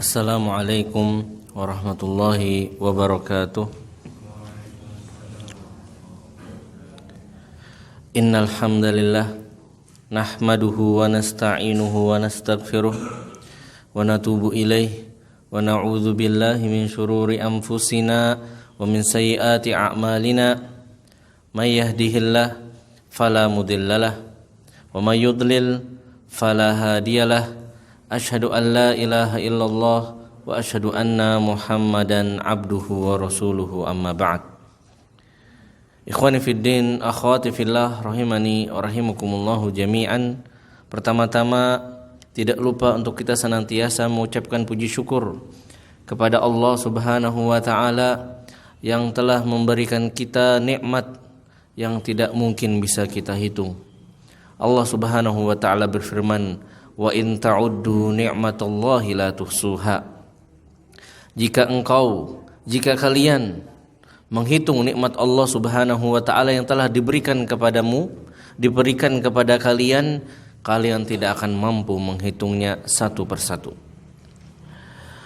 Assalamualaikum warahmatullahi wabarakatuh. Innal hamdalillah nahmaduhu wa nasta'inuhu wa nastaghfiruh wa natubu ilaih wa na'udzu billahi min shururi anfusina wa min sayyiati a'malina. May yahdihillah fala mudhillalah wa may yudlil fala hadiyalah. Asyhadu an la ilaha illallah wa asyhadu anna Muhammadan abduhu wa rasuluhu, amma ba'd. Ikhwani fid din, akhwati fillah, rahimani wa rahimakumullahu jami'an. Pertama-tama tidak lupa untuk kita senantiasa mengucapkan puji syukur kepada Allah Subhanahu wa taala yang telah memberikan kita nikmat yang tidak mungkin bisa kita hitung. Allah Subhanahu wa taala berfirman, wa in ta'uddu ni'matallahi la tuhsuha. Jika kalian menghitung nikmat Allah Subhanahu wa taala yang telah diberikan kepada kalian, kalian tidak akan mampu menghitungnya satu persatu.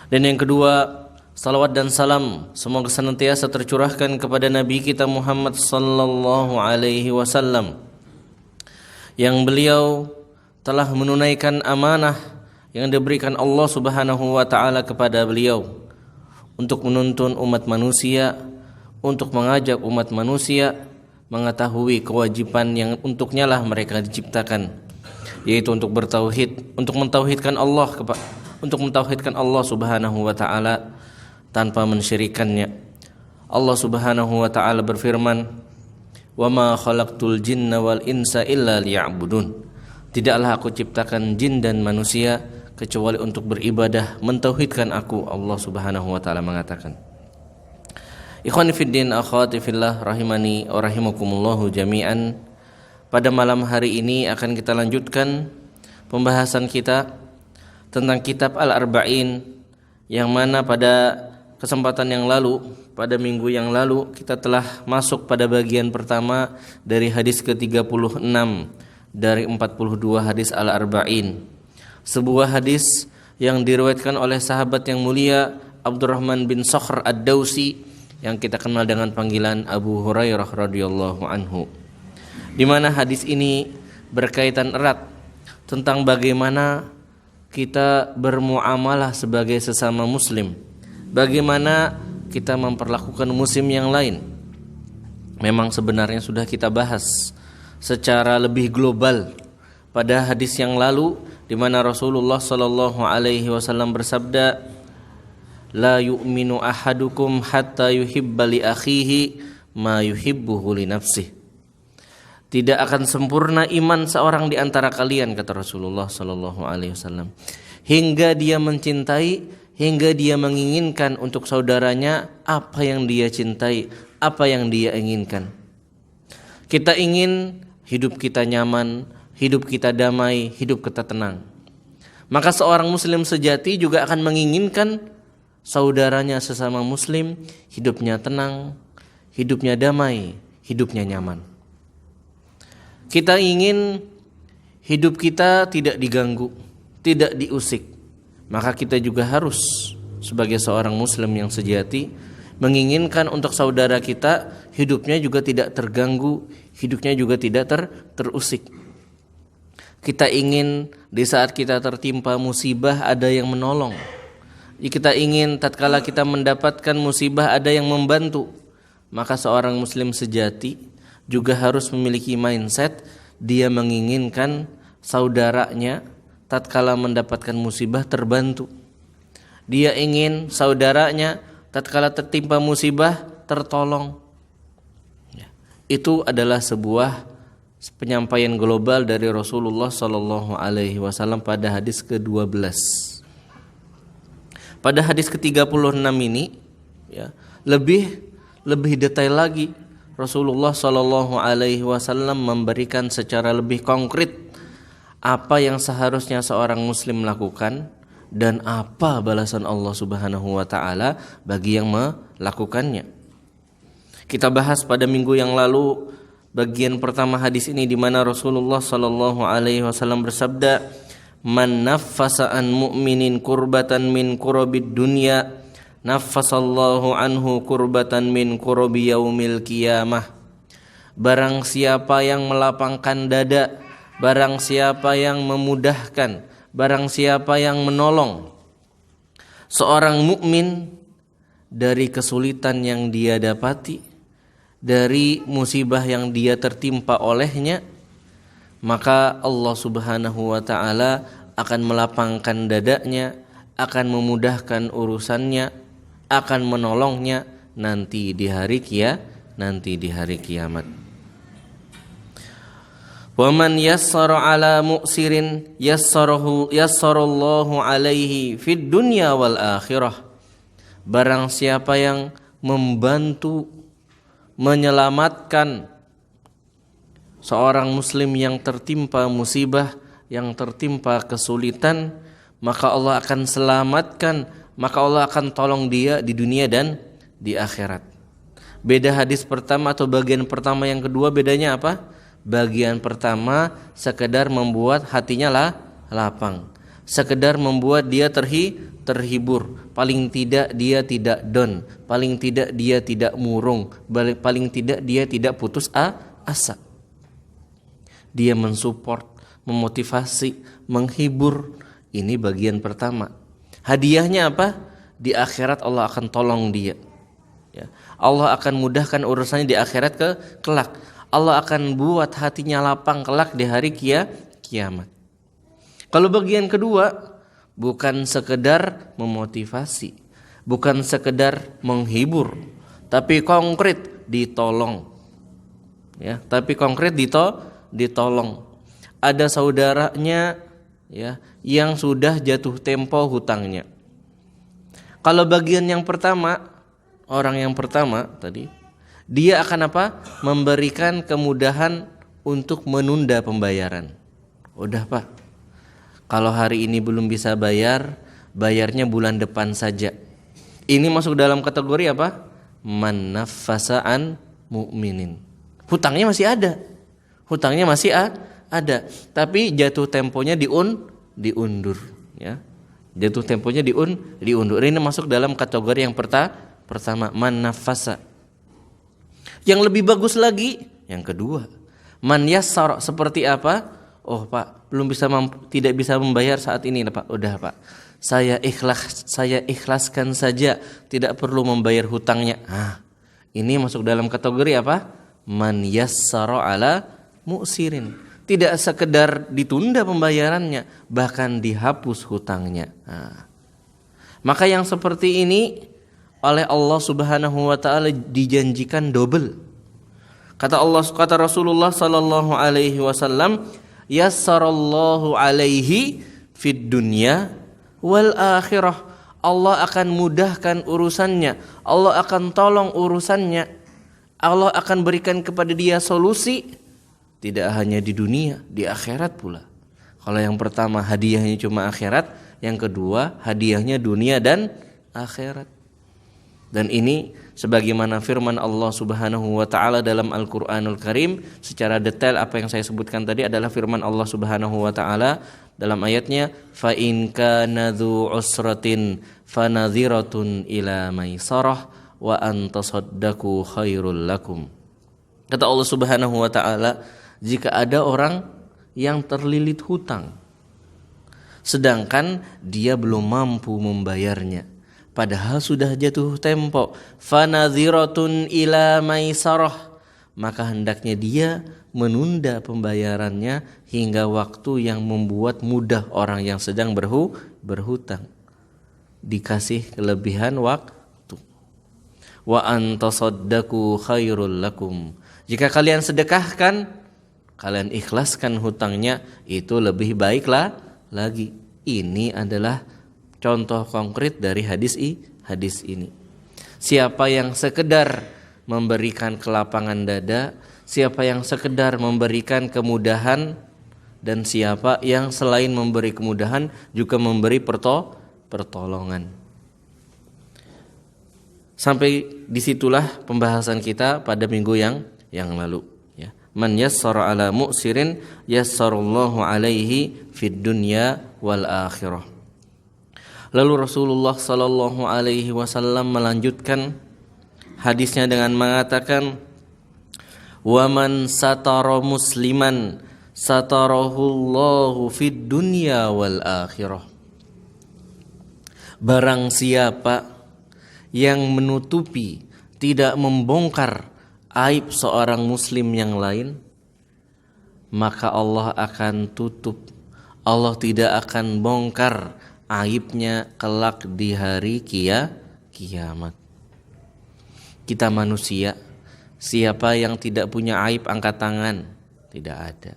Dan yang kedua, salawat dan salam semoga senantiasa tercurahkan kepada Nabi kita Muhammad sallallahu alaihi wasallam, yang beliau telah menunaikan amanah yang diberikan Allah Subhanahu wa taala kepada beliau untuk menuntun umat manusia, untuk mengajak umat manusia mengetahui kewajiban yang untuknya lah mereka diciptakan, yaitu untuk bertauhid, untuk mentauhidkan Allah Subhanahu wa taala tanpa mensyirikannya. Allah Subhanahu wa taala berfirman, "Wa ma khalaqtul jinna wal insa illa liya'budun." Tidaklah aku ciptakan jin dan manusia kecuali untuk beribadah, mentauhidkan aku. Allah Subhanahu wa taala mengatakan. Ikhwani fiddin, akhwati fillah, rahimani wa rahimakumullahu jami'an. Pada malam hari ini akan kita lanjutkan pembahasan kita tentang kitab Al-Arba'in, yang mana pada kesempatan yang lalu, pada minggu yang lalu, kita telah masuk pada bagian pertama dari hadis ke-36 dari 42 hadis Al-Arba'in. Sebuah hadis yang diriwayatkan oleh sahabat yang mulia Abdurrahman bin Sakhr Ad-Dawsi, yang kita kenal dengan panggilan Abu Hurairah radhiyallahu anhu. Di mana hadis ini berkaitan erat tentang bagaimana kita bermuamalah sebagai sesama muslim, bagaimana kita memperlakukan muslim yang lain. Memang sebenarnya sudah kita bahas secara lebih global pada hadis yang lalu, di mana Rasulullah sallallahu alaihi wasallam bersabda, la yu'minu ahadukum hatta yuhibba li akhihi ma yuhibbuhu li nafsihi. Tidak akan sempurna iman seorang di antara kalian, kata Rasulullah sallallahu alaihi wasallam, hingga dia mencintai, hingga dia menginginkan untuk saudaranya apa yang dia cintai, apa yang dia inginkan. Kita ingin hidup kita nyaman, hidup kita damai, hidup kita tenang. Maka seorang muslim sejati juga akan menginginkan saudaranya sesama muslim hidupnya tenang, hidupnya damai, hidupnya nyaman. Kita ingin hidup kita tidak diganggu, tidak diusik. Maka kita juga harus sebagai seorang muslim yang sejati menginginkan untuk saudara kita hidupnya juga tidak terganggu, hidupnya juga tidak terusik. Kita ingin di saat kita tertimpa musibah ada yang menolong. Kita ingin tatkala kita mendapatkan musibah ada yang membantu. Maka seorang muslim sejati juga harus memiliki mindset dia menginginkan saudaranya tatkala mendapatkan musibah terbantu. Dia ingin saudaranya tatkala tertimpa musibah tertolong. Itu adalah sebuah penyampaian global dari Rasulullah sallallahu alaihi wasallam pada hadis ke-12. Pada hadis ke-36 ini lebih detail lagi. Rasulullah sallallahu alaihi wasallam memberikan secara lebih konkret apa yang seharusnya seorang muslim lakukan dan apa balasan Allah Subhanahu wa taala bagi yang melakukannya. Kita bahas pada minggu yang lalu bagian pertama hadis ini, di mana Rasulullah sallallahu alaihi wasallam bersabda, man naffasa an mu'minin kurbatan min kurabid dunya naffasallahu anhu kurbatan min kurabi yaumil qiyamah. Barang siapa yang melapangkan dada, barang siapa yang memudahkan, barang siapa yang menolong seorang mukmin dari kesulitan yang dia dapati, dari musibah yang dia tertimpa olehnya, maka Allah Subhanahu wa taala akan melapangkan dadanya, akan memudahkan urusannya, akan menolongnya nanti di hari kiamat. Wa man yassara ala mu'sirin yassarallahu alaihi fid dunya wal akhirah. Barang siapa yang membantu menyelamatkan seorang muslim yang tertimpa musibah, yang tertimpa kesulitan, maka Allah akan selamatkan, maka Allah akan tolong dia di dunia dan di akhirat. Beda hadis pertama atau bagian pertama yang kedua, bedanya apa? Bagian pertama sekedar membuat hatinya lapang, sekedar membuat dia terhibur, paling tidak dia tidak down, paling tidak dia tidak murung, paling tidak dia tidak putus asa. Dia mensupport, memotivasi, menghibur. Ini bagian pertama. Hadiahnya apa? Di akhirat Allah akan tolong dia. Ya. Allah akan mudahkan urusannya di akhirat kelak. Allah akan buat hatinya lapang kelak di hari kiamat. Kalau bagian kedua, bukan sekedar memotivasi, bukan sekedar menghibur, tapi konkret ditolong. Ya, tapi konkret ditolong. Ada saudaranya ya yang sudah jatuh tempo hutangnya. Kalau bagian yang pertama, orang yang pertama tadi, dia akan apa? Memberikan kemudahan untuk menunda pembayaran. Udah Pak, kalau hari ini belum bisa bayar, bayarnya bulan depan saja. Ini masuk dalam kategori apa? Man naffasa an mu'minin. Hutangnya masih ada. Ada, tapi jatuh temponya diundur ya. Jatuh temponya diundur. Ini masuk dalam kategori yang pertama, man naffasa. Yang lebih bagus lagi, yang kedua, man yassara. Seperti apa? Oh Pak, tidak bisa membayar saat ini Pak. Udah Pak, saya ikhlaskan saja, tidak perlu membayar hutangnya. Ini masuk dalam kategori apa? Man yassara ala mu'sirin. Tidak sekedar ditunda pembayarannya, bahkan dihapus hutangnya. Maka yang seperti ini oleh Allah Subhanahu wa taala dijanjikan double. Kata Rasulullah sallallahu alaihi wasallam, yassarallahu alaihi fid dunya wal akhirah. Allah akan mudahkan urusannya, Allah akan tolong urusannya, Allah akan berikan kepada dia solusi, tidak hanya di dunia, di akhirat pula. Kalau yang pertama hadiahnya cuma akhirat, yang kedua hadiahnya dunia dan akhirat. Dan ini sebagaimana firman Allah Subhanahu wa taala dalam Al-Qur'anul Karim, secara detail apa yang saya sebutkan tadi adalah firman Allah Subhanahu wa taala dalam ayatnya, fa in kana dzu usratin fanadhiratun ila maisarah wa an tasaddaqu khairul lakum. Kata Allah Subhanahu wa taala, jika ada orang yang terlilit hutang sedangkan dia belum mampu membayarnya, padahal sudah jatuh tempo, fanadhiratun ila maisarah, maka hendaknya dia menunda pembayarannya hingga waktu yang membuat mudah orang yang sedang berhutang, dikasih kelebihan waktu. Wa antasaddaqu khairul lakum. Jika kalian sedekahkan, kalian ikhlaskan hutangnya, itu lebih baiklah lagi. Ini adalah contoh konkret dari hadis ini. Siapa yang sekedar memberikan kelapangan dada, siapa yang sekedar memberikan kemudahan, dan siapa yang selain memberi kemudahan juga memberi pertolongan. Sampai disitulah pembahasan kita pada minggu yang lalu. Ya. Man yassara ala mu'sirin yassarallahu alaihi fid dunya wal akhirah. Lalu Rasulullah sallallahu alaihi wasallam melanjutkan hadisnya dengan mengatakan, "Wa man satara musliman satarahullahu fid dunya wal akhirah." Barang siapa yang menutupi, tidak membongkar aib seorang muslim yang lain, maka Allah akan tutup. Allah tidak akan bongkar aibnya kelak di hari kiamat. Kita manusia, siapa yang tidak punya aib angkat tangan? Tidak ada.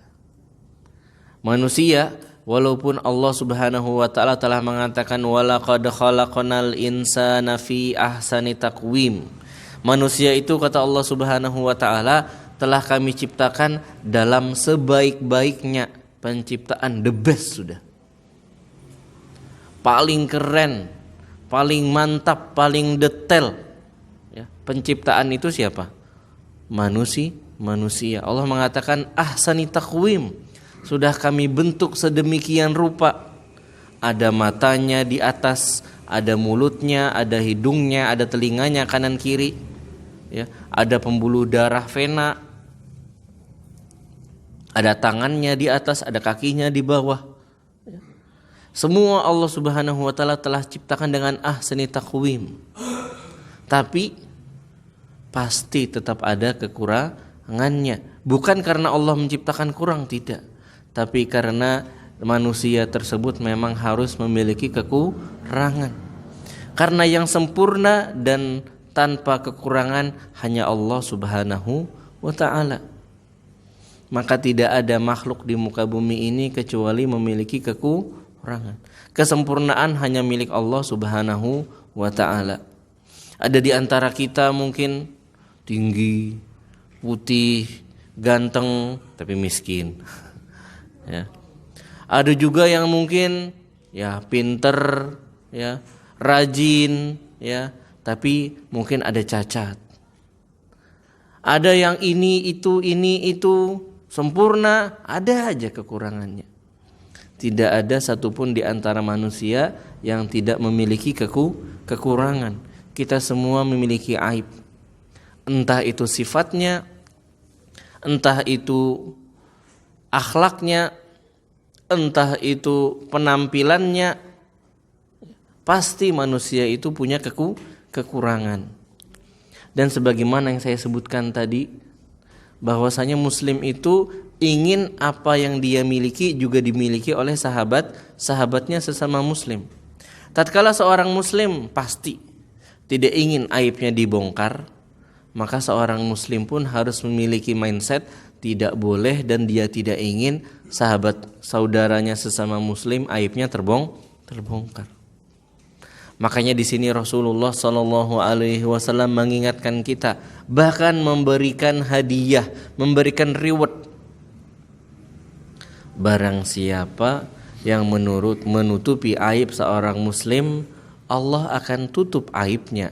Manusia, walaupun Allah Subhanahu wa taala telah mengatakan walaqad khalaqnal insana fi ahsani taqwim. Manusia itu, kata Allah Subhanahu wa taala, telah kami ciptakan dalam sebaik-baiknya penciptaan, the best sudah. Paling keren, paling mantap, paling detail. Ya, penciptaan itu siapa? Manusia. Allah mengatakan ahsani taqwim. Sudah kami bentuk sedemikian rupa. Ada matanya di atas, ada mulutnya, ada hidungnya, ada telinganya kanan kiri. Ya, ada pembuluh darah vena, ada tangannya di atas, ada kakinya di bawah. Ya. Semua Allah Subhanahu wa taala telah ciptakan dengan ahsani taqwim. Tapi pasti tetap ada kekurangannya. Bukan karena Allah menciptakan kurang, tidak. Tapi karena manusia tersebut memang harus memiliki kekurangan. Karena yang sempurna dan tanpa kekurangan hanya Allah Subhanahu wa ta'ala. Maka tidak ada makhluk di muka bumi ini kecuali memiliki kekurangan. Kesempurnaan hanya milik Allah Subhanahu wa ta'ala. Ada di antara kita mungkin tinggi, putih, ganteng, tapi miskin. Ya. Ada juga yang mungkin ya pinter, ya, rajin, ya, tapi mungkin ada cacat. Ada yang ini itu sempurna, ada aja kekurangannya. Tidak ada satupun di antara manusia yang tidak memiliki kekurangan. Kita semua memiliki aib. Entah itu sifatnya, entah itu akhlaknya, entah itu penampilannya. Pasti manusia itu punya kekurangan. Dan sebagaimana yang saya sebutkan tadi, bahwasanya muslim itu ingin apa yang dia miliki juga dimiliki oleh sahabatnya sesama muslim. Tatkala seorang muslim pasti tidak ingin aibnya dibongkar, maka seorang muslim pun harus memiliki mindset tidak boleh dan dia tidak ingin sahabat saudaranya sesama muslim aibnya terbongkar. Makanya di sini Rasulullah Shallallahu Alaihi Wasallam mengingatkan kita, bahkan memberikan hadiah, memberikan reward. Barang siapa yang menutupi aib seorang muslim, Allah akan tutup aibnya.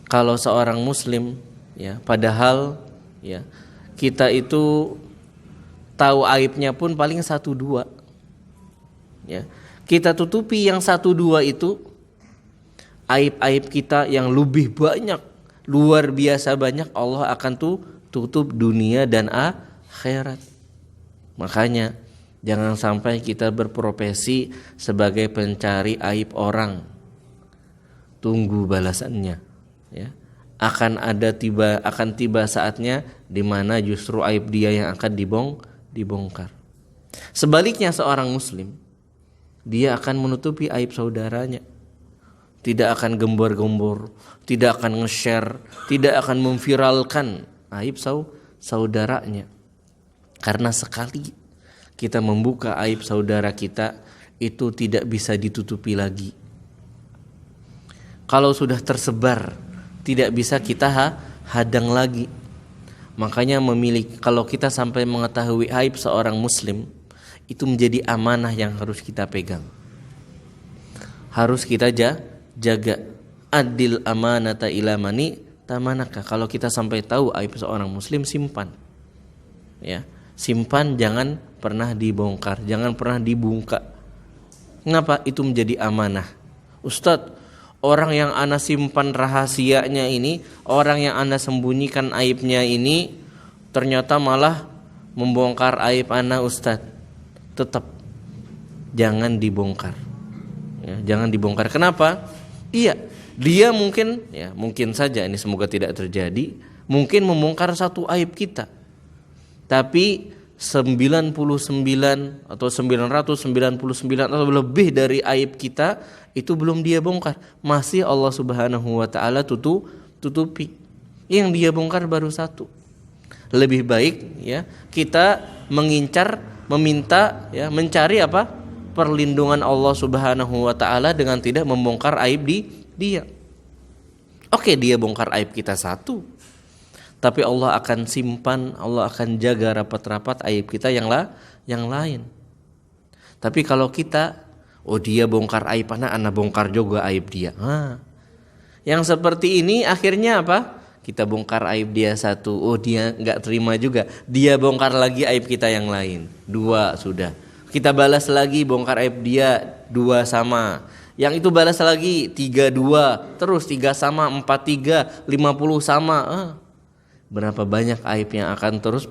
Kalau seorang muslim, ya, padahal ya kita itu tahu aibnya pun paling 1-2, ya. Kita tutupi yang 1-2 itu, aib-aib kita yang lebih banyak, luar biasa banyak, Allah akan tutup dunia dan akhirat. Makanya jangan sampai kita berprofesi sebagai pencari aib orang. Tunggu balasannya, ya. Akan tiba saatnya di mana justru aib dia yang akan dibongkar. Sebaliknya seorang muslim, dia akan menutupi aib saudaranya. Tidak akan gembor-gembor, tidak akan nge-share, tidak akan memviralkan aib saudaranya. Karena sekali kita membuka aib saudara kita, itu tidak bisa ditutupi lagi. Kalau sudah tersebar, tidak bisa kita hadang lagi. Makanya kalau kita sampai mengetahui aib seorang muslim, itu menjadi amanah yang harus kita pegang. Harus kita jaga. Adil amanata ila mani tamanaka. Kalau kita sampai tahu aib seorang muslim, simpan. ya. Simpan, jangan pernah dibongkar, jangan pernah dibuka. Kenapa? Itu menjadi amanah. Ustadz, orang yang ana simpan rahasianya ini, orang yang ana sembunyikan aibnya ini, ternyata malah membongkar aib ana, Ustadz. Tetap jangan dibongkar, ya, jangan dibongkar. Kenapa? Iya, dia mungkin, ya mungkin saja, ini semoga tidak terjadi, mungkin membongkar satu aib kita, tapi 99 atau 999 atau lebih dari aib kita itu belum dia bongkar, masih Allah Subhanahu wa taala tutupi. Yang dia bongkar baru satu. Lebih baik ya kita mengincar, meminta, ya mencari apa? Perlindungan Allah Subhanahu wa taala dengan tidak membongkar aib di dia. Oke, dia bongkar aib kita satu, tapi Allah akan simpan, Allah akan jaga rapat-rapat aib kita yang lain. Tapi kalau kita, oh dia bongkar aib ana bongkar juga aib dia. Yang seperti ini akhirnya apa? Kita bongkar aib dia satu, oh dia nggak terima juga, dia bongkar lagi aib kita yang lain, 2 sudah. Kita balas lagi, bongkar aib dia 2 sama. Yang itu balas lagi 3-2, terus 3 sama, 4-3, 50 sama. Berapa banyak aib yang akan terus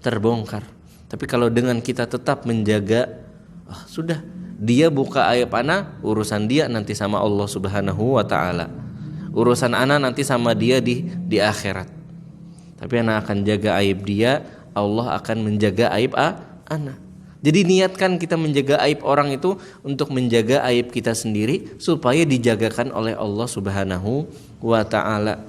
terbongkar. Tapi kalau dengan kita tetap menjaga, sudah, dia buka aib ana, urusan dia nanti sama Allah Subhanahu wa taala. Urusan ana nanti sama dia di akhirat. Tapi ana akan jaga aib dia, Allah akan menjaga aib ana. Jadi niatkan kita menjaga aib orang itu untuk menjaga aib kita sendiri supaya dijagakan oleh Allah Subhanahu wa taala.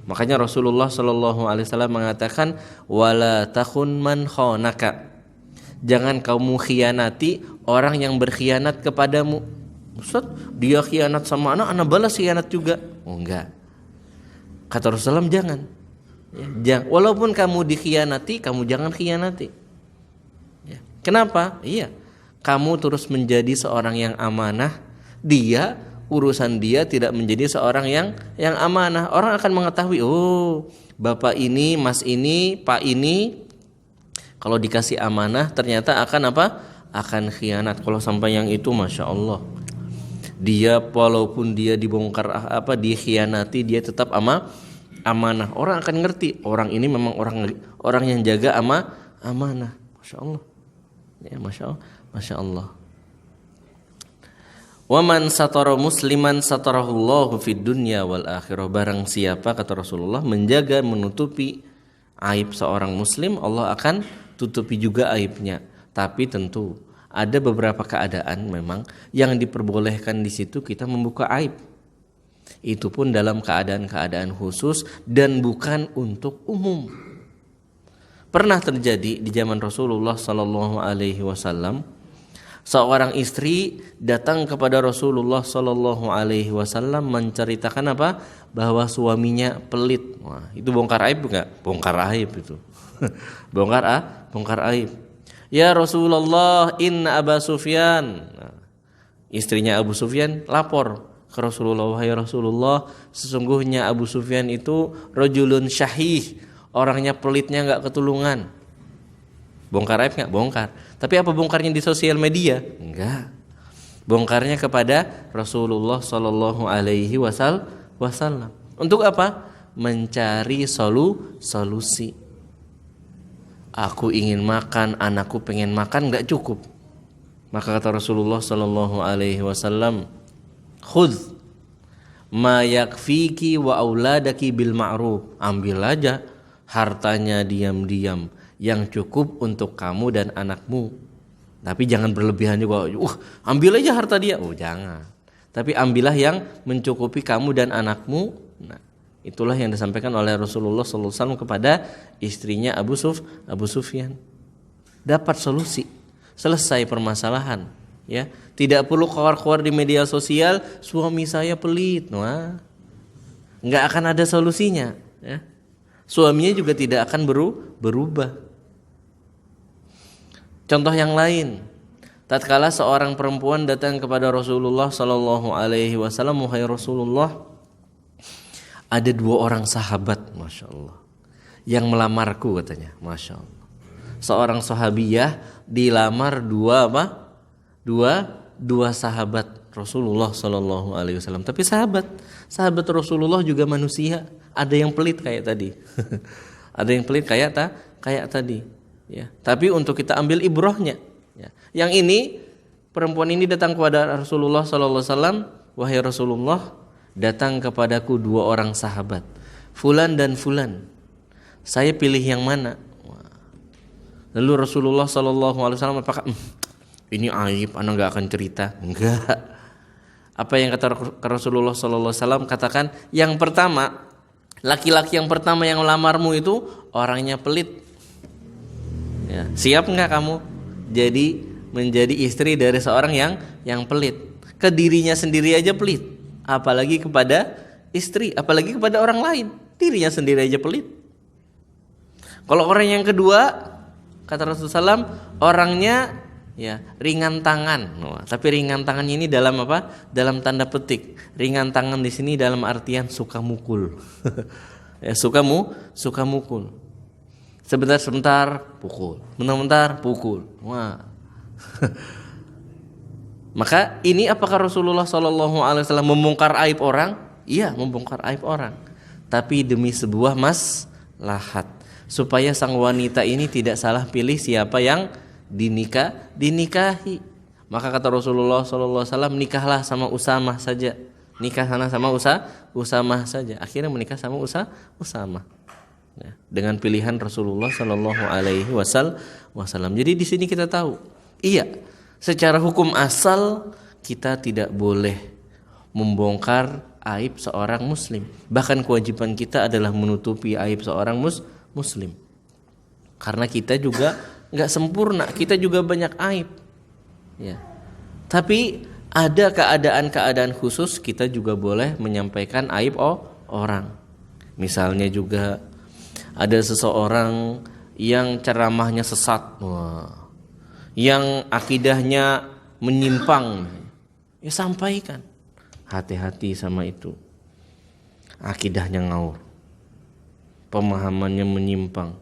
Makanya Rasulullah Shallallahu Alaihi Wasallam mengatakan, wala takhun man khonaka. Jangan kamu khianati orang yang berkhianat kepadamu. Ustaz, dia khianat sama anak balas khianat juga. Oh enggak. Kata Rasulullah jangan. Ya, walaupun kamu dikhianati, kamu jangan khianati. Ya. Kenapa? Iya. Kamu terus menjadi seorang yang amanah. Urusan dia tidak menjadi seorang yang amanah. Orang akan mengetahui, oh bapak ini, mas ini, pak ini, kalau dikasih amanah ternyata akan apa? Akan khianat. Kalau sampai yang itu, masya Allah, dia walaupun dia dibongkar dikhianati, dia tetap amanah. Orang akan ngerti, orang ini memang orang yang jaga amanah. Masya Allah, ya masya Allah. Wa man satara musliman satarahullahu fid dunya wal akhirah. Barang siapa, kata Rasulullah, menjaga, menutupi aib seorang muslim, Allah akan tutupi juga aibnya. Tapi tentu ada beberapa keadaan memang yang diperbolehkan di situ kita membuka aib. Itu pun dalam keadaan-keadaan khusus dan bukan untuk umum. Pernah terjadi di zaman Rasulullah sallallahu alaihi wasallam, seorang istri datang kepada Rasulullah Sallallahu Alaihi Wasallam menceritakan apa? Bahwa suaminya pelit. Wah, itu bongkar aib enggak? Bongkar aib itu. bongkar aib. Ya Rasulullah, inna Abu Sufyan. Istrinya Abu Sufyan lapor ke Rasulullah, wahai Rasulullah, sesungguhnya Abu Sufyan itu rajulun syahih, orangnya pelitnya enggak ketulungan. Bongkar aib enggak? Bongkar. Tapi apa bongkarnya di sosial media? Enggak. Bongkarnya kepada Rasulullah Sallallahu Alaihi Wasallam. Untuk apa? Mencari solusi. Aku ingin makan, anakku pengen makan, enggak cukup. Maka kata Rasulullah Sallallahu Alaihi Wasallam, khudh ma yakfiki wa auladaki bil ma'ruf. Ambil aja hartanya diam-diam yang cukup untuk kamu dan anakmu. Tapi jangan berlebihan juga. Ambil aja harta dia. Oh jangan. Tapi ambillah yang mencukupi kamu dan anakmu. Nah, itulah yang disampaikan oleh Rasulullah SAW kepada istrinya Abu Sufyan. Dapat solusi. Selesai permasalahan. Ya, tidak perlu keluar-keluar di media sosial. Suami saya pelit. Wah, nggak akan ada solusinya. Ya. Suaminya juga tidak akan berubah. Contoh yang lain, tatkala seorang perempuan datang kepada Rasulullah Sallallahu Alaihi Wasallam, wahai Rasulullah, ada 2 orang sahabat, masya Allah, yang melamarku, katanya, masya Allah. seorang sahabiyah dilamar dua sahabat Rasulullah Shallallahu Alaihi Wasallam. Tapi sahabat Rasulullah juga manusia. Ada yang pelit kayak tadi, ada yang pelit kayak tadi. Ya. Tapi untuk kita ambil ibrahnya. Ya. Yang ini perempuan ini datang kepada Rasulullah Shallallahu Alaihi Wasallam, wahai Rasulullah, datang kepadaku dua orang sahabat, Fulan dan Fulan. Saya pilih yang mana? Lalu Rasulullah Shallallahu Alaihi Wasallam apakah ini aib, anak nggak akan cerita? Enggak. Apa yang kata Rasulullah Shallallahu Alaihi Wasallam? Katakan yang pertama, laki-laki yang pertama yang melamarmu itu orangnya pelit. Ya, siap nggak kamu menjadi istri dari seorang yang pelit? Ke dirinya sendiri aja pelit, apalagi kepada istri, apalagi kepada orang lain. Dirinya sendiri aja pelit. Kalau orang yang kedua, kata Rasulullah SAW, orangnya ya ringan tangan. Tapi ringan tangannya ini dalam apa? Dalam tanda petik. Ringan tangan di sini dalam artian suka mukul. Ya, suka mukul. Sebentar pukul, bentar pukul. Wah. Maka ini apakah Rasulullah SAW membongkar aib orang? Iya, membongkar aib orang. Tapi demi sebuah maslahat, supaya sang wanita ini tidak salah pilih siapa yang dinikahi. Maka kata Rasulullah SAW, nikahlah sama Usamah saja. Nikah sana sama Usamah saja. Akhirnya menikah sama Usamah. Ya, dengan pilihan Rasulullah Sallallahu Alaihi Wasallam. Jadi di sini kita tahu, iya, secara hukum asal kita tidak boleh membongkar aib seorang muslim. Bahkan kewajiban kita adalah menutupi aib seorang muslim. Karena kita juga nggak sempurna, kita juga banyak aib. Ya. Tapi ada keadaan-keadaan khusus kita juga boleh menyampaikan aib orang. Misalnya juga ada seseorang yang ceramahnya sesat, yang akidahnya menyimpang, ya sampaikan. Hati-hati sama itu. Akidahnya ngawur, pemahamannya menyimpang,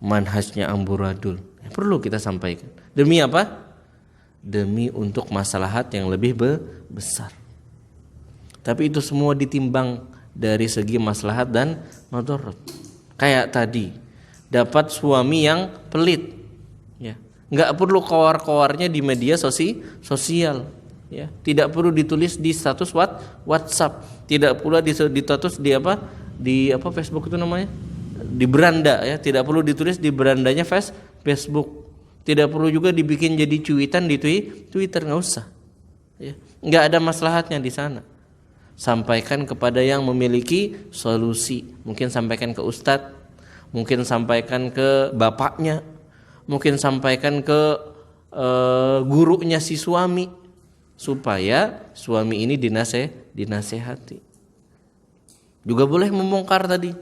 manhajnya amburadul. Ya, perlu kita sampaikan. Demi apa? Demi untuk maslahat yang lebih besar. Tapi itu semua ditimbang dari segi maslahat dan madarat. Kayak tadi, dapat suami yang pelit, ya, nggak perlu kowar-kowarnya di media sosial, ya, tidak perlu ditulis di status WhatsApp, tidak pula di status di Facebook itu namanya, di beranda, ya, tidak perlu ditulis di berandanya Facebook, tidak perlu juga dibikin jadi cuitan di Twitter, nggak usah, ya, nggak ada maslahatnya di sana. Sampaikan kepada yang memiliki solusi. Mungkin sampaikan ke ustadz, mungkin sampaikan ke bapaknya, mungkin sampaikan ke gurunya si suami, supaya suami ini dinasehati. Juga boleh membongkar tadi.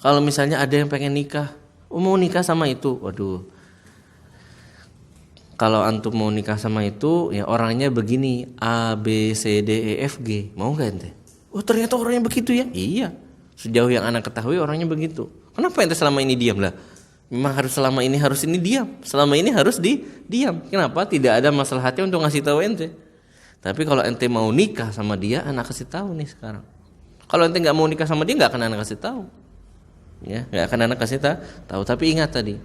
Kalau misalnya ada yang pengen nikah, mau nikah sama itu, waduh. Kalau antum mau nikah sama itu, ya orangnya begini, A, B, C, D, E, F, G. Mau gak ente? Oh ternyata orangnya begitu ya? Iya, sejauh yang anak ketahui orangnya begitu. Kenapa ente selama ini diam lah? Memang selama ini harus diam. Selama ini harus diam. Kenapa? Tidak ada maslahatnya untuk ngasih tahu ente. Tapi kalau ente mau nikah sama dia, anak kasih tahu nih sekarang. Kalau ente nggak mau nikah sama dia, nggak akan anak kasih tahu. Ya, nggak akan anak kasih tahu. Tapi ingat tadi,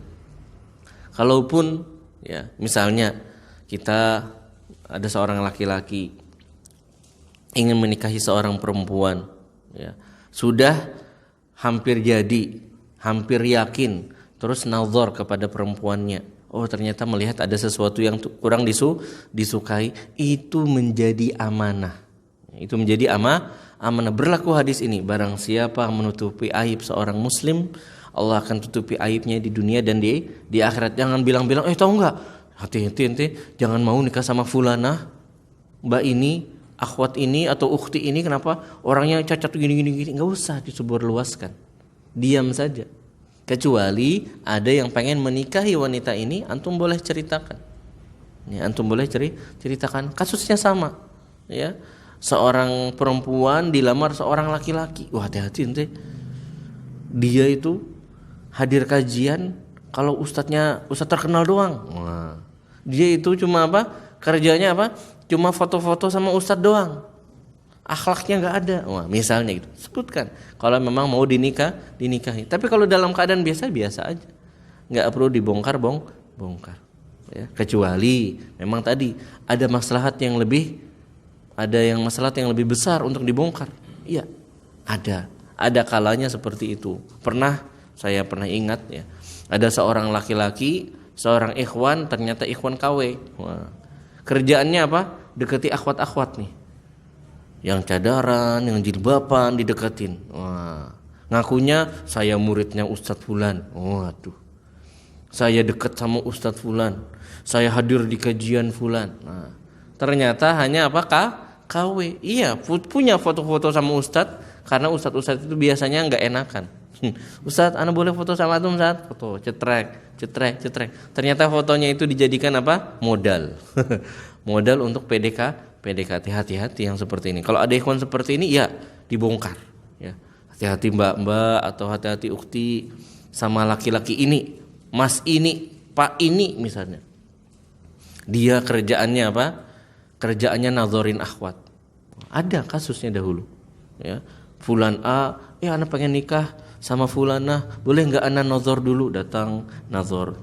kalaupun ya, misalnya kita ada seorang laki-laki ingin menikahi seorang perempuan, ya, sudah hampir jadi, hampir yakin, terus nazar kepada perempuannya. Oh ternyata melihat ada sesuatu yang kurang disukai, itu menjadi amanah. Itu menjadi amanah. Berlaku hadis ini, barang siapa menutupi aib seorang muslim, Allah akan tutupi aibnya di dunia dan di akhirat. Jangan bilang-bilang, tahu nggak? Hati-hati ente, jangan mau nikah sama fulanah, mbak ini, akhwat ini atau ukhti ini, kenapa orangnya cacat gini. Nggak usah disebarluaskan, diam saja. Kecuali ada yang pengen menikahi wanita ini, antum boleh ceritakan. Ya, antum boleh ceritakan. Kasusnya sama, ya, seorang perempuan dilamar seorang laki-laki. Wah hati-hati ente, dia itu hadir kajian Kalau ustadz terkenal doang. Wah, dia itu cuma apa? Kerjanya apa? Cuma foto-foto sama ustadz doang. Akhlaknya nggak ada. Wah, misalnya gitu. Sebutkan. Kalau memang mau dinikahi. Tapi kalau dalam keadaan biasa aja. Nggak perlu bongkar. Ya, kecuali memang tadi ada maslahat yang lebih besar untuk dibongkar. Iya, ada kalanya seperti itu. Saya pernah ingat ya, ada seorang laki-laki, seorang ikhwan, ternyata ikhwan KW. Wah, kerjaannya apa? Deketi akhwat-akhwat nih, yang cadaran, yang jilbaban dideketin. Wah, ngakunya saya muridnya Ustadz Fulan. Waduh, saya dekat sama Ustadz Fulan, saya hadir di kajian Fulan. Nah, ternyata hanya apa? KW. Iya, punya foto-foto sama Ustadz, karena Ustadz itu biasanya nggak enakan. Ustadz, ana boleh foto sama antum, Ustadz? Foto, cetrek. Ternyata fotonya itu dijadikan apa? Modal. Modal untuk PDKT. Hati-hati yang seperti ini. Kalau ada ikhwan seperti ini, ya dibongkar. Ya, hati-hati mbak-mbak atau hati-hati ukti sama laki-laki ini, mas ini, pak ini misalnya. Dia kerjaannya apa? Kerjaannya nazorin akhwat. Ada kasusnya dahulu. Ya, Fulan A, anak pengen nikah sama Fulanah, boleh nggak anak nazor dulu? Datang nazor.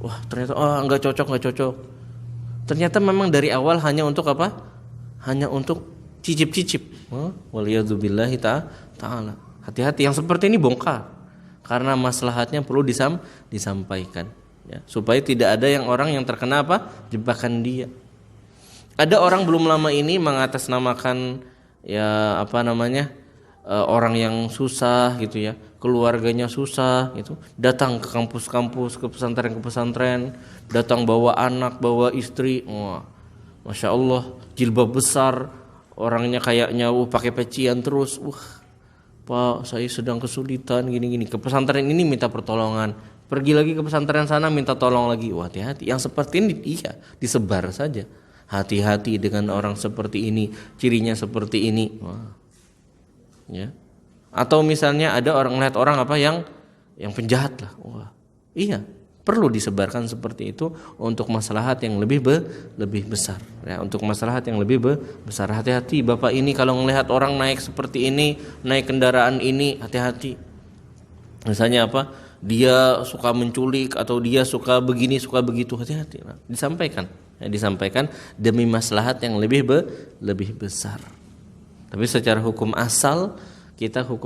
Wah, ternyata nggak cocok. Ternyata memang dari awal hanya untuk apa? Hanya untuk cicip-cicip. Waliyadzubillahi ta'ala. Hati-hati yang seperti ini bongkar. Karena maslahatnya perlu disampaikan. Ya, supaya tidak ada orang yang terkena apa? Jebakan dia. Ada orang belum lama ini mengatasnamakan ya orang yang susah gitu ya, keluarganya susah gitu, datang ke kampus-kampus, ke pesantren-pesantren, datang bawa anak, bawa istri. Wah, masya Allah, jilbab besar, orangnya kayaknya pakai pecian terus. Pak, saya sedang kesulitan gini-gini. Ke pesantren ini minta pertolongan, pergi lagi ke pesantren sana minta tolong lagi. Wah, hati-hati. Yang seperti ini disebar saja. Hati-hati dengan orang seperti ini, cirinya seperti ini. Wah. Ya. Atau misalnya ada orang lihat orang apa yang penjahat lah. Wah. Iya, perlu disebarkan seperti itu untuk maslahat yang lebih besar. Ya, untuk maslahat yang lebih besar. Hati-hati Bapak ini kalau melihat orang naik seperti ini, naik kendaraan ini, hati-hati. Misalnya apa? Dia suka menculik atau dia suka begini, suka begitu, hati-hati. Nah, disampaikan demi maslahat yang lebih besar. Tapi secara hukum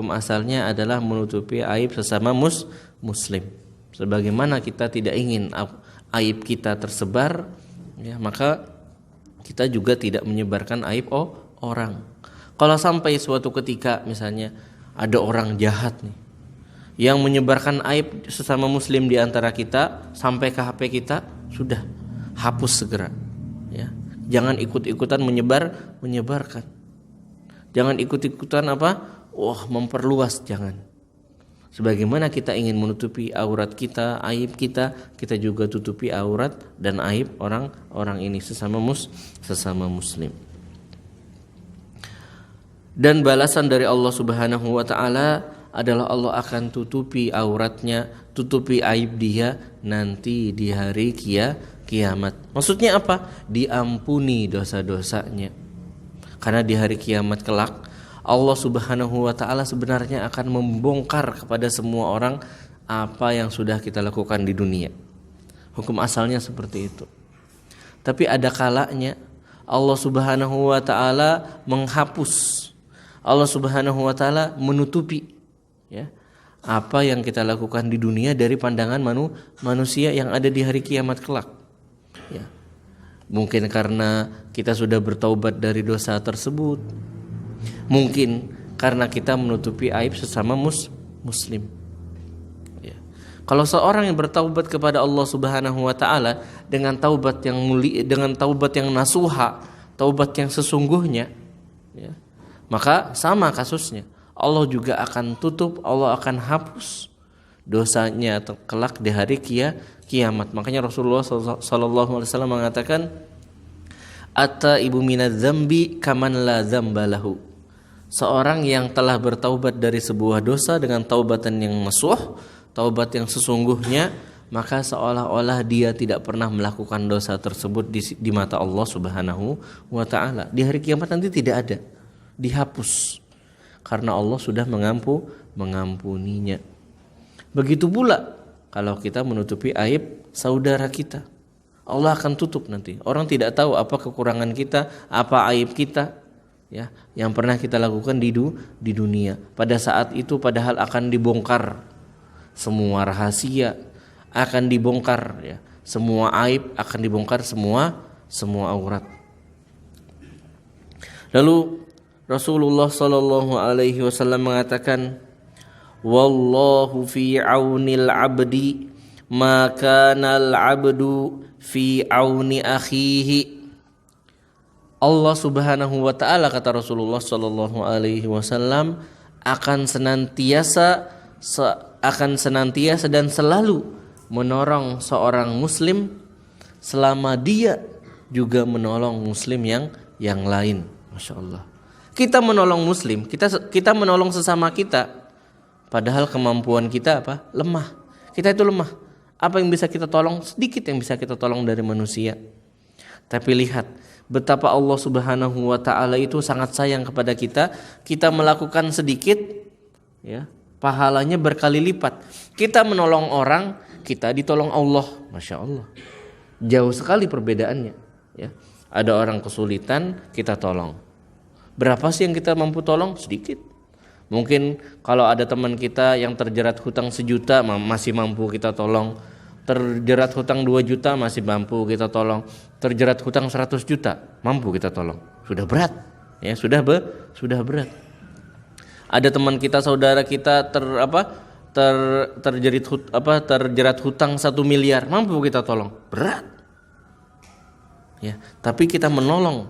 asalnya adalah menutupi aib sesama muslim. Sebagaimana kita tidak ingin aib kita tersebar, ya, maka kita juga tidak menyebarkan aib orang. Kalau sampai suatu ketika misalnya ada orang jahat nih yang menyebarkan aib sesama muslim di antara kita sampai ke HP kita, sudah hapus segera. Ya. Jangan ikut-ikutan menyebarkan. Jangan ikut-ikutan memperluas, jangan. Sebagaimana kita ingin menutupi aurat kita, aib kita juga tutupi aurat dan aib orang ini sesama muslim. Dan balasan dari Allah Subhanahu wa taala adalah Allah akan tutupi auratnya, tutupi aib dia nanti di hari kiamat. Maksudnya apa? Diampuni dosa-dosanya. Karena di hari kiamat kelak Allah Subhanahu wa taala sebenarnya akan membongkar kepada semua orang apa yang sudah kita lakukan di dunia. Hukum asalnya seperti itu. Tapi ada kalanya Allah Subhanahu wa taala menghapus. Allah Subhanahu wa taala menutupi, ya, apa yang kita lakukan di dunia dari pandangan manusia yang ada di hari kiamat kelak. Ya. Mungkin karena kita sudah bertaubat dari dosa tersebut. Mungkin karena kita menutupi aib sesama muslim. Ya. Kalau seorang yang bertaubat kepada Allah Subhanahu wa taala dengan taubat yang mulia, dengan taubat yang nasuha, taubat yang sesungguhnya, ya, maka sama kasusnya. Allah juga akan tutup, Allah akan hapus dosanya kelak di hari kiamat. Makanya Rasulullah sallallahu alaihi wasallam mengatakan, "Atta ibu minadz dzambi kaman la dzambalahu." Seorang yang telah bertaubat dari sebuah dosa dengan taubatan yang nasuh, taubat yang sesungguhnya, maka seolah-olah dia tidak pernah melakukan dosa tersebut di mata Allah Subhanahu wa taala. Di hari kiamat nanti tidak ada, dihapus karena Allah sudah mengampuninya. Begitu pula kalau kita menutupi aib saudara kita, Allah akan tutup nanti. Orang tidak tahu apa kekurangan kita, apa aib kita, ya, yang pernah kita lakukan di dunia. Pada saat itu padahal akan dibongkar semua rahasia, akan dibongkar, ya, semua aib akan dibongkar, semua aurat. Lalu Rasulullah sallallahu alaihi wasallam mengatakan, wallahu fi aunil abdi ma kana al abdu fi auni akhihi. Allah Subhanahu wa taala, kata Rasulullah sallallahu alaihi wasallam, akan senantiasa dan selalu menolong seorang muslim selama dia juga menolong muslim yang lain. Masya Allah. Kita menolong muslim, kita menolong sesama kita, padahal kemampuan kita apa? Lemah. Kita itu lemah. Apa yang bisa kita tolong? Sedikit yang bisa kita tolong dari manusia. Tapi lihat betapa Allah Subhanahu wa taala itu sangat sayang kepada kita. Kita melakukan sedikit, ya, pahalanya berkali lipat. Kita menolong orang, kita ditolong Allah. Masya Allah. Jauh sekali perbedaannya, ya. Ada orang kesulitan, kita tolong. Berapa sih yang kita mampu tolong? Sedikit. Mungkin kalau ada teman kita yang terjerat hutang 1 juta, masih mampu kita tolong. Terjerat hutang 2 juta, masih mampu kita tolong. Terjerat hutang 100 juta, mampu kita tolong. Sudah berat, ya, sudah berat. Ada teman kita, saudara kita terjerat hutang 1 miliar, mampu kita tolong. Berat. Ya, tapi kita menolong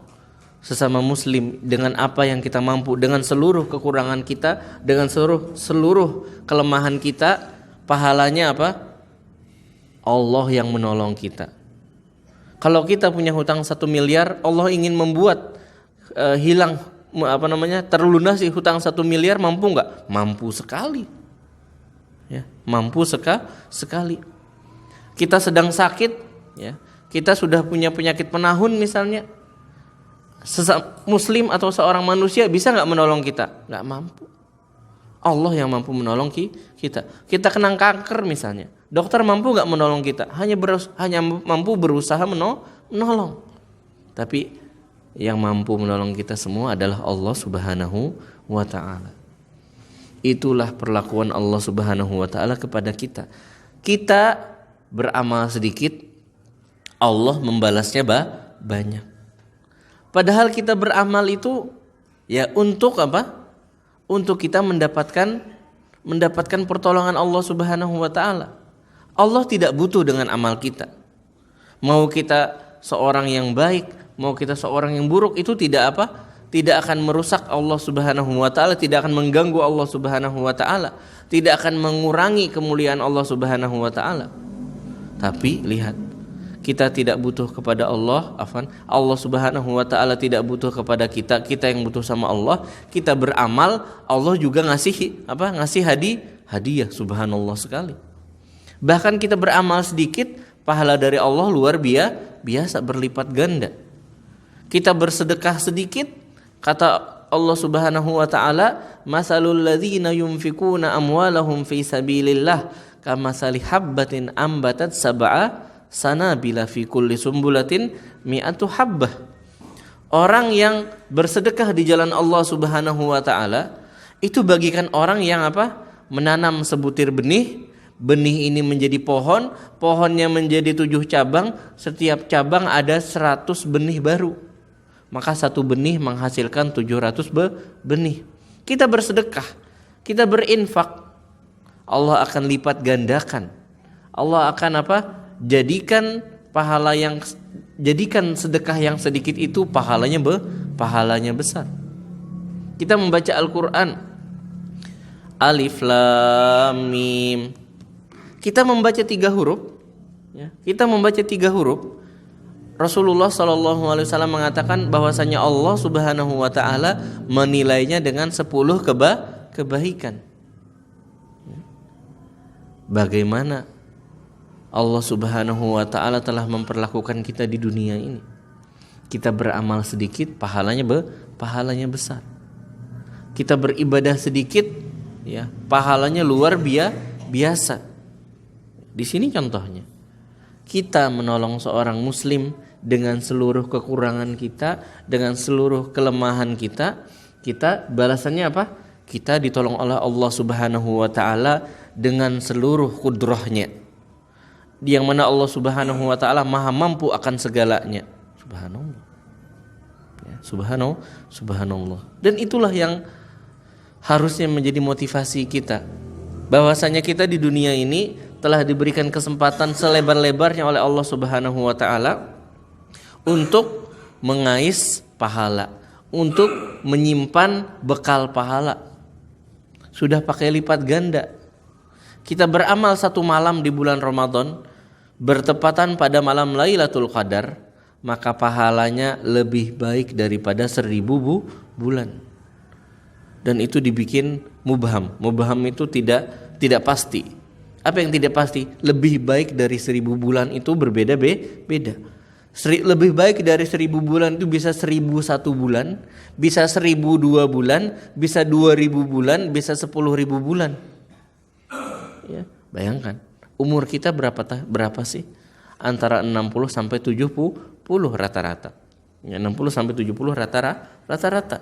sesama muslim dengan apa yang kita mampu, dengan seluruh kekurangan kita, dengan seluruh kelemahan kita, pahalanya apa? Allah yang menolong kita. Kalau kita punya hutang 1 miliar, Allah ingin membuat terlunasi hutang 1 miliar, mampu enggak? Mampu sekali. Ya, mampu sekali. Kita sedang sakit, ya. Kita sudah punya penyakit penahun misalnya. Muslim atau seorang manusia bisa enggak menolong kita? Enggak mampu. Allah yang mampu menolong kita. Kita kena kanker misalnya. Dokter mampu enggak menolong kita? Hanya mampu berusaha menolong. Tapi yang mampu menolong kita semua adalah Allah Subhanahu wa taala. Itulah perlakuan Allah Subhanahu wa taala kepada kita. Kita beramal sedikit, Allah membalasnya banyak. Padahal kita beramal itu ya untuk apa? Untuk kita mendapatkan pertolongan Allah Subhanahu wa taala. Allah tidak butuh dengan amal kita. Mau kita seorang yang baik, mau kita seorang yang buruk, itu tidak akan merusak Allah Subhanahu wa taala, tidak akan mengganggu Allah Subhanahu wa taala, tidak akan mengurangi kemuliaan Allah Subhanahu wa taala. Tapi lihat, kita tidak butuh kepada Allah, Allah Subhanahu wa taala tidak butuh kepada kita, kita yang butuh sama Allah. Kita beramal, Allah juga ngasih hadiah, subhanallah sekali. Bahkan kita beramal sedikit, pahala dari Allah luar biasa, berlipat ganda. Kita bersedekah sedikit, kata Allah Subhanahu wa taala, masalul ladzina yunfikuna amwalahum fi sabilillah kamasali habbatin ambatat sab'a sanabila fi kulli sumbulatin mi'atu habbah. Orang yang bersedekah di jalan Allah Subhanahu wa taala itu bagikan orang yang menanam sebutir benih ini menjadi pohon, pohonnya menjadi 7 cabang, setiap cabang ada 100 benih baru. Maka 1 benih menghasilkan 700 benih. Kita bersedekah, kita berinfak, Allah akan lipat gandakan. Allah akan jadikan sedekah yang sedikit itu pahalanya besar. Kita membaca Al-Qur'an, Alif Lam Mim. Kita membaca 3 huruf, ya. Kita membaca 3 huruf. Rasulullah SAW mengatakan bahwasanya Allah Subhanahu wa taala menilainya dengan 10 kebaikan. Bagaimana Allah Subhanahu wa taala telah memperlakukan kita di dunia ini. Kita beramal sedikit, pahalanya besar. Kita beribadah sedikit, ya, pahalanya luar biasa. Di sini contohnya. Kita menolong seorang muslim dengan seluruh kekurangan kita, dengan seluruh kelemahan kita balasannya apa? Kita ditolong oleh Allah Subhanahu wa taala dengan seluruh kudrahnya. Yang mana Allah Subhanahu wa taala Maha mampu akan segalanya. Subhanallah. Ya, subhanallah. Dan itulah yang harusnya menjadi motivasi kita. Bahwasanya kita di dunia ini telah diberikan kesempatan selebar-lebarnya oleh Allah Subhanahu wa taala untuk mengais pahala, untuk menyimpan bekal pahala. Sudah pakai lipat ganda. Kita beramal satu malam di bulan Ramadan bertepatan pada malam Lailatul Qadar, maka pahalanya lebih baik daripada 1000 bulan. Dan itu dibikin mubham. Mubham itu tidak pasti. Apa yang tidak pasti? Lebih baik dari 1000 bulan itu berbeda-beda. Lebih baik dari 1000 bulan itu bisa 1001 bulan, bisa 1002 bulan, bisa 2000 bulan, bisa 10.000 bulan. Ya, bayangkan umur kita berapa sih? Antara 60 sampai 70 rata-rata. Ya, 60 sampai 70 rata-rata.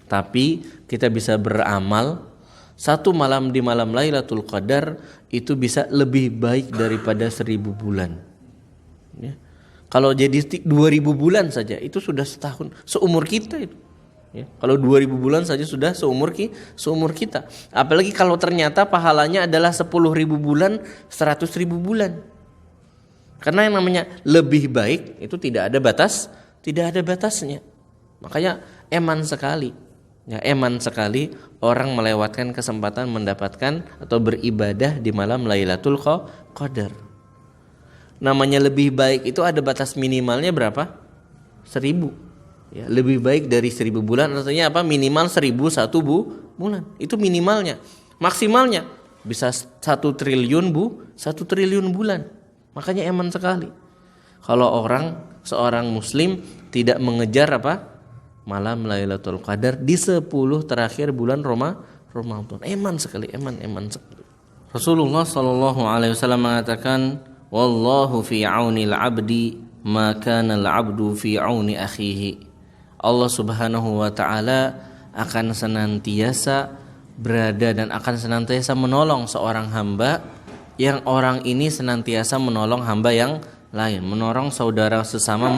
Tapi kita bisa beramal satu malam di malam Lailatul Qadar itu bisa lebih baik daripada 1000 bulan. Ya. Kalau jadi 2000 bulan saja itu sudah setahun, seumur kita itu. Ya. Kalau 2000 bulan saja sudah seumur kita. Apalagi kalau ternyata pahalanya adalah 10.000 bulan, 100.000 bulan. Karena yang namanya lebih baik itu tidak ada batasnya. Makanya eman sekali. Ya, eman sekali orang melewatkan kesempatan mendapatkan atau beribadah di malam Lailatul Qadar. Namanya lebih baik itu ada batas minimalnya berapa? 1000. Ya, lebih baik dari 1000 bulan artinya apa? Minimal 1001 bulan. Itu minimalnya. Maksimalnya bisa 1 triliun 1 triliun bulan. Makanya eman sekali. Kalau seorang muslim tidak mengejar apa? Malam Lailatul Qadar di 10 terakhir bulan Ramadan. Eman sekali. Rasulullah sallallahu alaihi wasallam mengatakan, "Wallahu fi aunil 'abdi ma kana al-'abdu fi auni akhihi." Allah Subhanahu wa taala akan senantiasa berada dan akan senantiasa menolong seorang hamba yang orang ini senantiasa menolong hamba yang lain, menolong saudara sesama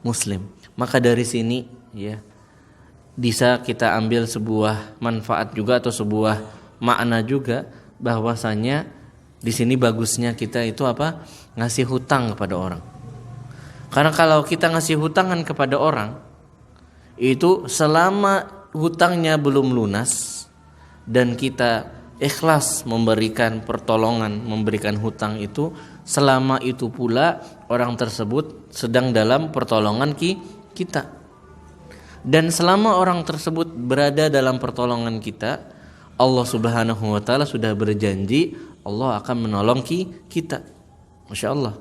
muslim. Maka dari sini ya bisa kita ambil sebuah manfaat juga atau sebuah makna juga bahwasanya di sini bagusnya kita itu apa? Ngasih hutang kepada orang. Karena kalau kita ngasih hutangan kepada orang itu selama hutangnya belum lunas dan kita ikhlas memberikan pertolongan, memberikan hutang itu, selama itu pula orang tersebut sedang dalam pertolongan kita. Dan selama orang tersebut berada dalam pertolongan kita, Allah Subhanahu wa taala sudah berjanji Allah akan menolong kita. Masya Allah.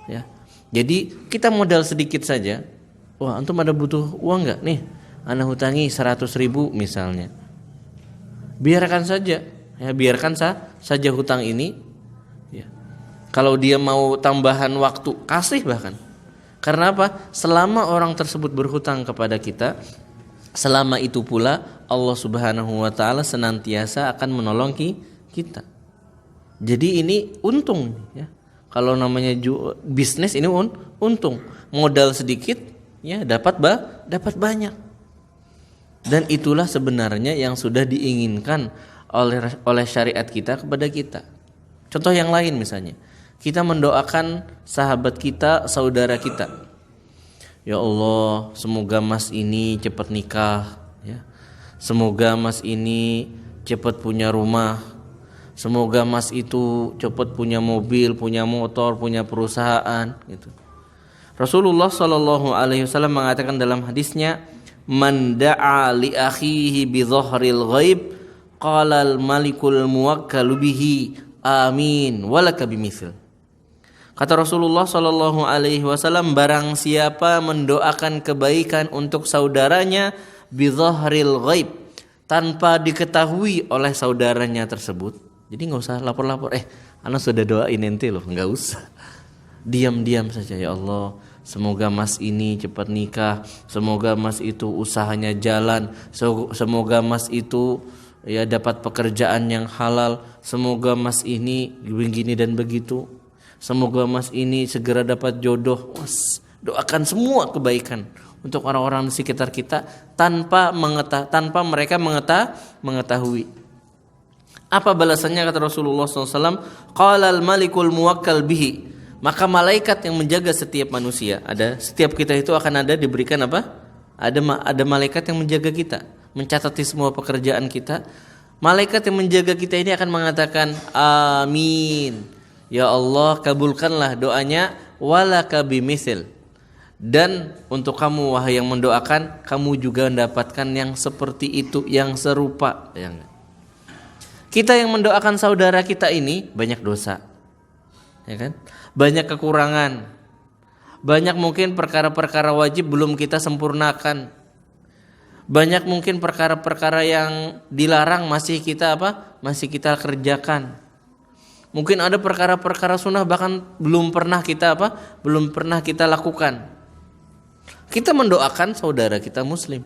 Ya. Jadi kita modal sedikit saja. Wah, antum ada butuh uang enggak? Nih, ana hutangi 100.000 misalnya. Biarkan saja. Ya, biarkan saja hutang ini. Ya. Kalau dia mau tambahan waktu, kasih bahkan. Karena apa? Selama orang tersebut berhutang kepada kita, selama itu pula Allah Subhanahu wa taala senantiasa akan menolong kita. Jadi ini untung ya. Kalau namanya bisnis ini untung. Modal sedikit ya dapat banyak. Dan itulah sebenarnya yang sudah diinginkan oleh syariat kita kepada kita. Contoh yang lain misalnya, kita mendoakan sahabat kita, saudara kita. Ya Allah, semoga mas ini cepat nikah ya. Semoga mas ini cepat punya rumah. Semoga mas itu cepat punya mobil, punya motor, punya perusahaan gitu. Rasulullah sallallahu alaihi wasallam mengatakan dalam hadisnya, "Man da'a li akhihi bi dhahril ghaib qala al malikul muwakkalu bihi amin walaka bimithil." Kata Rasulullah sallallahu alaihi wasallam, barang siapa mendoakan kebaikan untuk saudaranya bizahril ghaib, tanpa diketahui oleh saudaranya tersebut. Jadi enggak usah lapor-lapor, ana sudah doain ente loh, enggak usah. Diam-diam saja, ya Allah, semoga Mas ini cepat nikah, semoga Mas itu usahanya jalan, semoga Mas itu ya dapat pekerjaan yang halal, semoga Mas ini begini dan begitu. Semoga Mas ini segera dapat jodoh. Doakan semua kebaikan untuk orang-orang di sekitar kita tanpa mereka mengetahui. Apa balasannya kata Rasulullah SAW? Qala al-malikul muwakkal bihi. Maka malaikat yang menjaga setiap manusia, setiap kita itu akan diberikan apa? Ada malaikat yang menjaga kita, mencatati semua pekerjaan kita. Malaikat yang menjaga kita ini akan mengatakan amin. Ya Allah, kabulkanlah doanya, walaka bimithil. Dan untuk kamu wahai yang mendoakan, kamu juga mendapatkan yang seperti itu, yang serupa. Kita yang mendoakan saudara kita ini banyak dosa, ya kan? Banyak kekurangan, banyak mungkin perkara-perkara wajib belum kita sempurnakan, banyak mungkin perkara-perkara yang dilarang masih kita kerjakan. Mungkin ada perkara-perkara sunnah bahkan belum pernah kita lakukan. Kita mendoakan saudara kita muslim,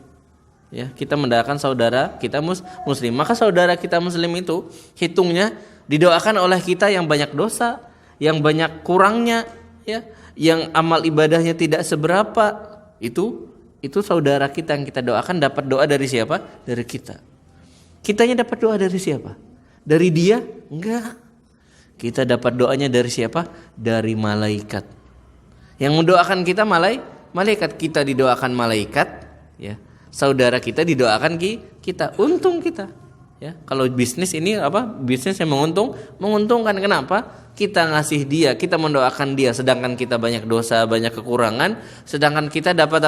ya, kita mendoakan saudara kita muslim. Maka saudara kita muslim itu hitungnya didoakan oleh kita yang banyak dosa, yang banyak kurangnya, ya, yang amal ibadahnya tidak seberapa. Itu saudara kita yang kita doakan dapat doa dari siapa? Dari kita. Kitanya dapat doa dari siapa? Dari dia? Enggak. Kita dapat doanya dari siapa? Dari malaikat. Yang mendoakan kita malaikat. Kita didoakan malaikat, ya. Saudara kita didoakan kita. Untung kita, ya. Kalau bisnis ini bisnis yang menguntungkan. Kenapa? Kita ngasih dia, kita mendoakan dia, sedangkan kita banyak dosa, banyak kekurangan, sedangkan kita dapat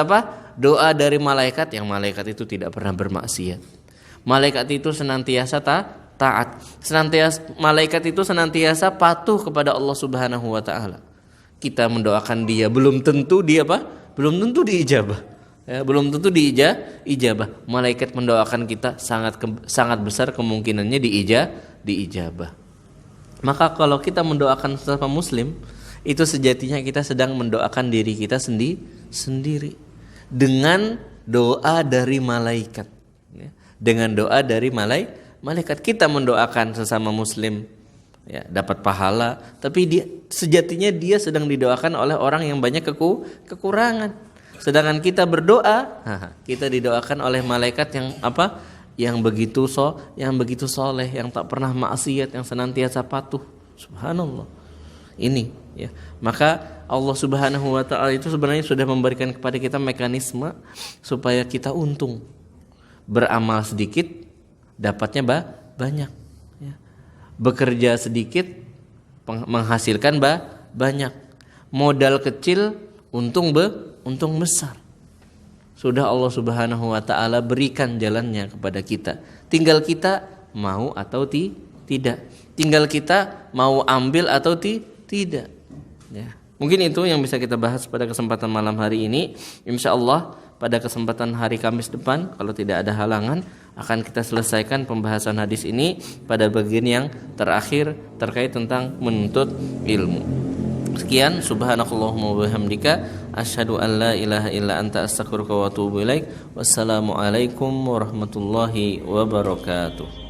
doa dari malaikat, yang malaikat itu tidak pernah bermaksiat. Malaikat itu senantiasa taat. Malaikat itu senantiasa patuh kepada Allah Subhanahu wa taala. Kita mendoakan dia, belum tentu diijabah. Ya, belum tentu diijabah. Malaikat mendoakan kita sangat besar kemungkinannya diijabah. Maka kalau kita mendoakan sesama muslim, itu sejatinya kita sedang mendoakan diri kita sendiri dengan doa dari malaikat, ya. Dengan doa dari malaikat kita mendoakan sesama muslim, ya, dapat pahala, tapi sejatinya dia sedang didoakan oleh orang yang banyak kekurangan. Sedangkan kita berdoa, kita didoakan oleh malaikat yang begitu soleh, yang tak pernah maksiat, yang senantiasa patuh. Subhanallah. Ini, ya. Maka Allah Subhanahu wa taala itu sebenarnya sudah memberikan kepada kita mekanisme supaya kita untung. Beramal sedikit dapatnya banyak, ya. Bekerja sedikit menghasilkan banyak. Modal kecil untung besar. Sudah Allah Subhanahu wa taala berikan jalannya kepada kita. Tinggal kita mau atau tidak. Tinggal kita mau ambil atau tidak. Ya. Mungkin itu yang bisa kita bahas pada kesempatan malam hari ini. Insyaallah pada kesempatan hari Kamis depan, kalau tidak ada halangan, akan kita selesaikan pembahasan hadis ini pada bagian yang terakhir terkait tentang menuntut ilmu. Sekian, subhanakallahumma wa bihamdika asyhadu an la ilaha illa anta astaghfiruka wa atubu ilaik. Wassalamualaikum warahmatullahi wabarakatuh.